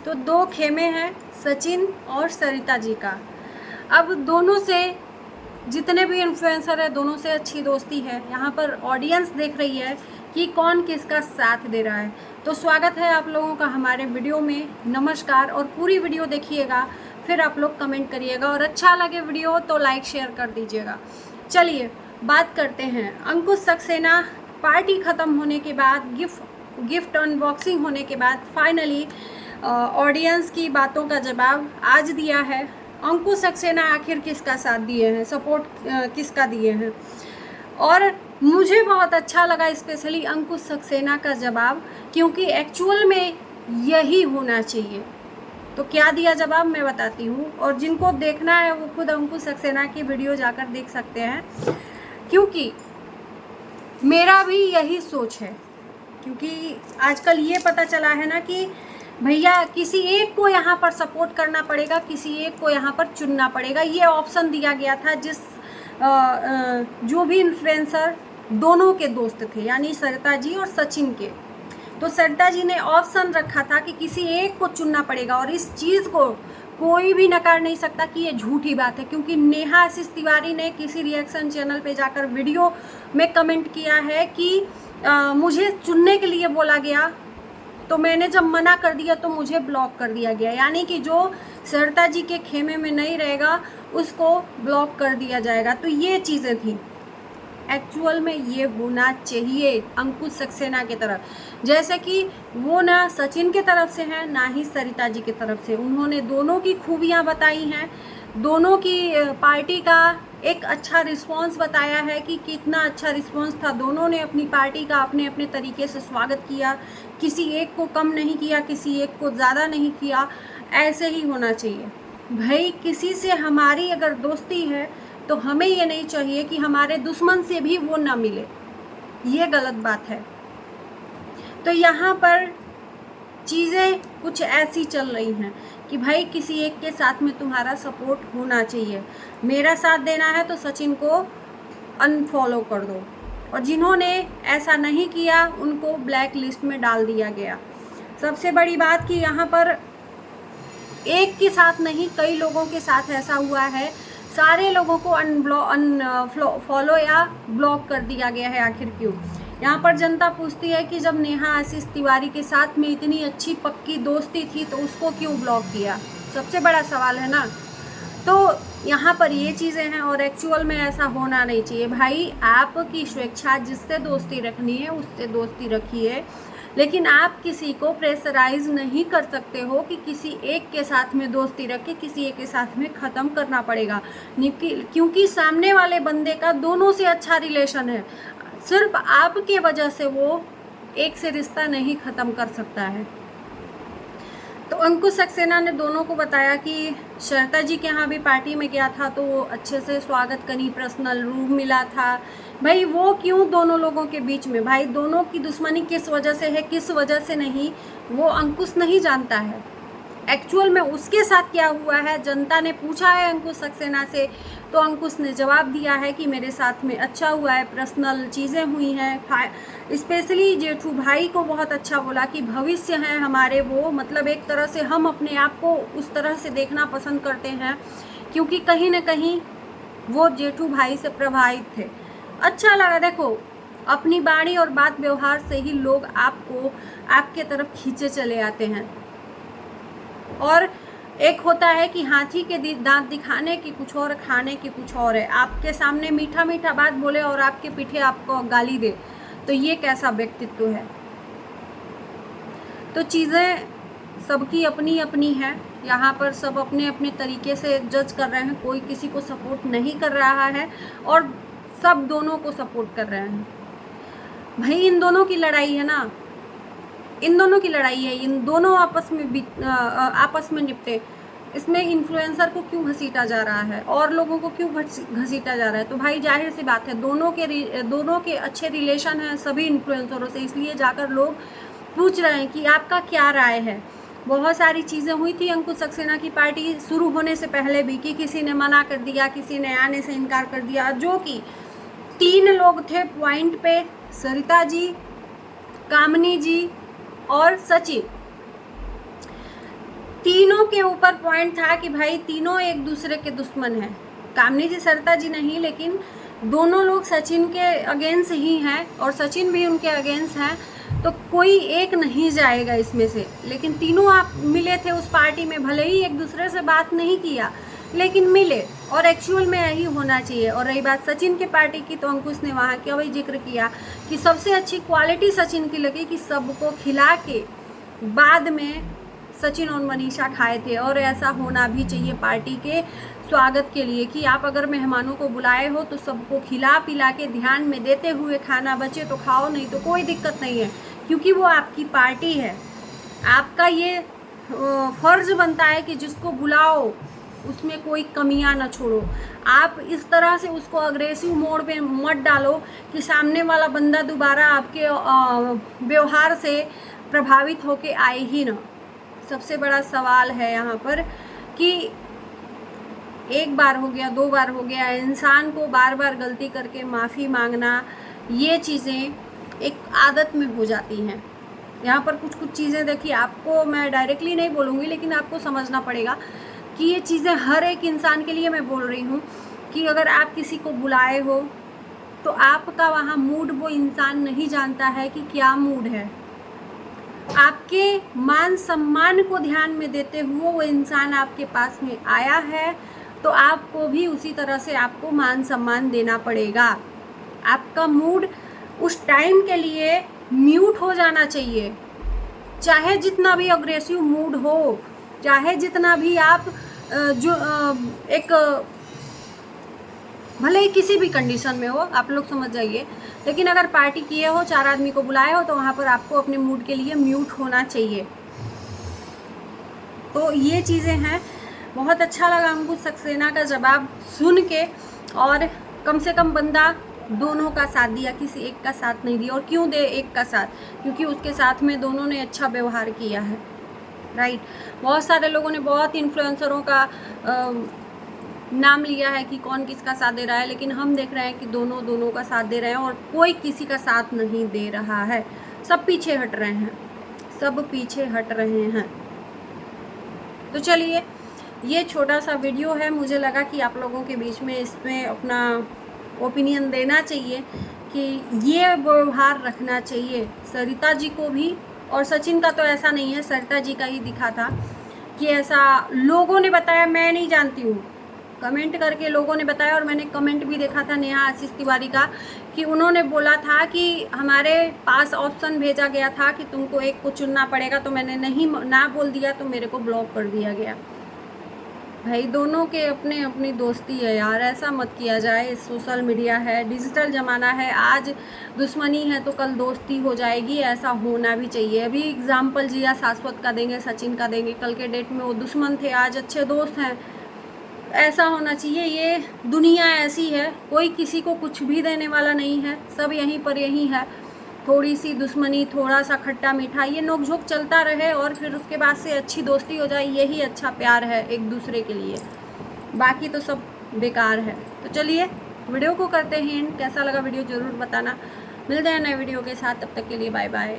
तो दो खेमे हैं सचिन और सरिता जी का। अब दोनों से जितने भी इन्फ्लुएंसर है दोनों से अच्छी दोस्ती है। यहाँ पर ऑडियंस देख रही है कि कौन किसका साथ दे रहा है। तो स्वागत है आप लोगों का हमारे वीडियो में, नमस्कार। और पूरी वीडियो देखिएगा, फिर आप लोग कमेंट करिएगा और अच्छा लगे वीडियो तो लाइक शेयर कर दीजिएगा। चलिए बात करते हैं। अंकुश सक्सेना पार्टी ख़त्म होने के बाद, गिफ्ट अनबॉक्सिंग होने के बाद फाइनली ऑडियंस की बातों का जवाब आज दिया है। अंकुश सक्सेना आखिर किसका साथ दिए हैं, सपोर्ट किसका दिए हैं। और मुझे बहुत अच्छा लगा स्पेशली अंकुश सक्सेना का जवाब, क्योंकि एक्चुअल में यही होना चाहिए। तो क्या दिया जवाब मैं बताती हूँ, और जिनको देखना है वो खुद अंकुश सक्सेना की वीडियो जाकर देख सकते हैं, क्योंकि मेरा भी यही सोच है। क्योंकि आजकल ये पता चला है ना कि भैया किसी एक को यहाँ पर सपोर्ट करना पड़ेगा, किसी एक को यहाँ पर चुनना पड़ेगा। ये ऑप्शन दिया गया था जो भी इन्फ्लुएंसर दोनों के दोस्त थे, यानी सरिता जी और सचिन के। तो सरिता जी ने ऑप्शन रखा था कि किसी एक को चुनना पड़ेगा, और इस चीज़ को कोई भी नकार नहीं सकता कि ये झूठी बात है। क्योंकि नेहा आशीष तिवारी ने किसी रिएक्शन चैनल पे जाकर वीडियो में कमेंट किया है कि मुझे चुनने के लिए बोला गया, तो मैंने जब मना कर दिया तो मुझे ब्लॉक कर दिया गया। यानी कि जो सरिता जी के खेमे में नहीं रहेगा उसको ब्लॉक कर दिया जाएगा। तो ये चीज़ें थी। एक्चुअल में ये होना चाहिए अंकुश सक्सेना की तरफ, जैसे कि वो ना सचिन के तरफ से है ना ही सरिता जी की तरफ से। उन्होंने दोनों की खूबियाँ बताई हैं, दोनों की पार्टी का एक अच्छा रिस्पांस बताया है कि कितना अच्छा रिस्पांस था। दोनों ने अपनी पार्टी का अपने अपने तरीके से स्वागत किया, किसी एक को कम नहीं किया, किसी एक को ज़्यादा नहीं किया। ऐसे ही होना चाहिए भाई। किसी से हमारी अगर दोस्ती है तो हमें ये नहीं चाहिए कि हमारे दुश्मन से भी वो ना मिले, ये गलत बात है। तो यहाँ पर चीज़ें कुछ ऐसी चल रही हैं कि भाई किसी एक के साथ में तुम्हारा सपोर्ट होना चाहिए। मेरा साथ देना है तो सचिन को अनफॉलो कर दो, और जिन्होंने ऐसा नहीं किया उनको ब्लैक लिस्ट में डाल दिया गया। सबसे बड़ी बात कि यहाँ पर एक के साथ नहीं कई लोगों के साथ ऐसा हुआ है। सारे लोगों को अनफॉलो या ब्लॉक कर दिया गया है। आखिर क्यों? यहाँ पर जनता पूछती है कि जब नेहा आशीष तिवारी के साथ में इतनी अच्छी पक्की दोस्ती थी तो उसको क्यों ब्लॉक किया, सबसे बड़ा सवाल है ना। तो यहाँ पर ये चीज़ें हैं, और एक्चुअल में ऐसा होना नहीं चाहिए। भाई आपकी स्वेच्छा, जिससे दोस्ती रखनी है उससे दोस्ती रखिए, लेकिन आप किसी को प्रेशराइज नहीं कर सकते हो कि किसी एक के साथ में दोस्ती रख के किसी एक के साथ में ख़त्म करना पड़ेगा। क्योंकि सामने वाले बंदे का दोनों से अच्छा रिलेशन है, सिर्फ आपके वजह से वो एक से रिश्ता नहीं ख़त्म कर सकता है। तो अंकुश सक्सेना ने दोनों को बताया कि सरिता जी के यहाँ भी पार्टी में गया था तो वो अच्छे से स्वागत करी, पर्सनल रूम मिला था। भाई वो क्यों दोनों लोगों के बीच में, भाई दोनों की दुश्मनी किस वजह से है, किस वजह से नहीं, वो अंकुश नहीं जानता है। एक्चुअल में उसके साथ क्या हुआ है, जनता ने पूछा है अंकुश सक्सेना से, तो अंकुश ने जवाब दिया है कि मेरे साथ में अच्छा हुआ है, पर्सनल चीज़ें हुई हैं। स्पेशली जेठू भाई को बहुत अच्छा बोला कि भविष्य हैं हमारे वो, मतलब एक तरह से हम अपने आप को उस तरह से देखना पसंद करते हैं, क्योंकि कहीं ना कहीं वो जेठू भाई से प्रभावित थे। अच्छा लगा। देखो, अपनी बाणी और बात व्यवहार से ही लोग आपको आपके तरफ खींचे चले आते हैं। और एक होता है कि हाथी के दांत दिखाने की कुछ और, खाने की कुछ और है। आपके सामने मीठा मीठा बात बोले और आपके पीछे आपको गाली दे, तो ये कैसा व्यक्तित्व है। तो चीज़ें सबकी अपनी अपनी है। यहाँ पर सब अपने अपने तरीके से जज कर रहे हैं, कोई किसी को सपोर्ट नहीं कर रहा है और सब दोनों को सपोर्ट कर रहे हैं। भाई इन दोनों की लड़ाई है ना, इन दोनों की लड़ाई है, इन दोनों आपस में निपटे। इसमें इन्फ्लुएंसर को क्यों घसीटा जा रहा है और लोगों को क्यों घसीटा जा रहा है? तो भाई जाहिर सी बात है, दोनों के अच्छे रिलेशन हैं सभी इन्फ्लुएंसरों से, इसलिए जाकर लोग पूछ रहे हैं कि आपका क्या राय है। बहुत सारी चीज़ें हुई थी अंकुश सक्सेना की पार्टी शुरू होने से पहले भी, कि किसी ने मना कर दिया, किसी ने आने से इनकार कर दिया, जो कि 3 लोग थे पॉइंट पे, सरिता जी, कामनी जी और सचिन। तीनों के ऊपर पॉइंट था कि भाई तीनों एक दूसरे के दुश्मन हैं। कामनी जी सरिता जी नहीं, लेकिन दोनों लोग सचिन के अगेंस्ट ही हैं और सचिन भी उनके अगेंस्ट हैं, तो कोई एक नहीं जाएगा इसमें से। लेकिन तीनों आप मिले थे उस पार्टी में, भले ही एक दूसरे से बात नहीं किया लेकिन मिले, और एक्चुअल में यही होना चाहिए। और रही बात सचिन के पार्टी की, तो अंकुश ने वहाँ क्या वही जिक्र किया कि सबसे अच्छी क्वालिटी सचिन की लगी कि सबको खिला के बाद में सचिन और मनीषा खाए थे। और ऐसा होना भी चाहिए पार्टी के स्वागत के लिए कि आप अगर मेहमानों को बुलाए हो तो सबको खिला पिला के ध्यान में देते हुए खाना, बचे तो खाओ, नहीं तो कोई दिक्कत नहीं है, क्योंकि वो आपकी पार्टी है। आपका ये फर्ज बनता है कि जिसको बुलाओ उसमें कोई कमियां ना छोड़ो। आप इस तरह से उसको अग्रेसिव मोड पे मत डालो कि सामने वाला बंदा दोबारा आपके व्यवहार से प्रभावित होके आए ही ना। सबसे बड़ा सवाल है यहाँ पर कि एक बार हो गया, 2 बार हो गया, इंसान को बार बार गलती करके माफ़ी मांगना, ये चीज़ें एक आदत में हो जाती हैं। यहाँ पर कुछ कुछ चीज़ें देखिए, आपको मैं डायरेक्टली नहीं बोलूँगी लेकिन आपको समझना पड़ेगा कि ये चीज़ें हर एक इंसान के लिए मैं बोल रही हूँ कि अगर आप किसी को बुलाए हो तो आपका वहाँ मूड वो इंसान नहीं जानता है कि क्या मूड है। आपके मान सम्मान को ध्यान में देते हुए वो इंसान आपके पास में आया है, तो आपको भी उसी तरह से आपको मान सम्मान देना पड़ेगा। आपका मूड उस टाइम के लिए म्यूट हो जाना चाहिए, चाहे जितना भी अग्रेसिव मूड हो, चाहे जितना भी आप जो एक भले ही किसी भी कंडीशन में हो, आप लोग समझ जाइए, लेकिन अगर पार्टी किए हो, 4 आदमी को बुलाए हो, तो वहाँ पर आपको अपने मूड के लिए म्यूट होना चाहिए। तो ये चीज़ें हैं। बहुत अच्छा लगा हमको सक्सेना का जवाब सुन के, और कम से कम बंदा दोनों का साथ दिया, किसी एक का साथ नहीं दिया। और क्यों दे एक का साथ? क्योंकि उसके साथ में दोनों ने अच्छा व्यवहार किया है, राइट। बहुत सारे लोगों ने, बहुत इन्फ्लुएंसरों का नाम लिया है कि कौन किसका साथ दे रहा है, लेकिन हम देख रहे हैं कि दोनों का साथ दे रहे हैं और कोई किसी का साथ नहीं दे रहा है। सब पीछे हट रहे हैं, सब पीछे हट रहे हैं। तो चलिए, ये छोटा सा वीडियो है, मुझे लगा कि आप लोगों के बीच में इसमें अपना ओपिनियन देना चाहिए कि ये व्यवहार रखना चाहिए सरिता जी को भी। और सचिन का तो ऐसा नहीं है, सरिता जी का ही दिखा था कि ऐसा लोगों ने बताया, मैं नहीं जानती हूँ, कमेंट करके लोगों ने बताया। और मैंने कमेंट भी देखा था नेहा आशीष तिवारी का कि उन्होंने बोला था कि हमारे पास ऑप्शन भेजा गया था कि तुमको एक को चुनना पड़ेगा, तो मैंने नहीं ना बोल दिया, तो मेरे को ब्लॉक कर दिया गया। भाई दोनों के अपने अपनी दोस्ती है यार, ऐसा मत किया जाए। सोशल मीडिया है, डिजिटल ज़माना है, आज दुश्मनी है तो कल दोस्ती हो जाएगी, ऐसा होना भी चाहिए। अभी एग्जाम्पल जिया शाश्वत का देंगे, सचिन का देंगे, कल के डेट में वो दुश्मन थे, आज अच्छे दोस्त हैं। ऐसा होना चाहिए। ये दुनिया ऐसी है, कोई किसी को कुछ भी देने वाला नहीं है, सब यहीं पर यहीं है। थोड़ी सी दुश्मनी, थोड़ा सा खट्टा मीठा, ये नोक-झोंक चलता रहे और फिर उसके बाद से अच्छी दोस्ती हो जाए, यही अच्छा प्यार है एक दूसरे के लिए। बाकी तो सब बेकार है। तो चलिए वीडियो को करते हैं, कैसा लगा वीडियो ज़रूर बताना। मिलते हैं नए वीडियो के साथ, तब तक के लिए बाय बाय।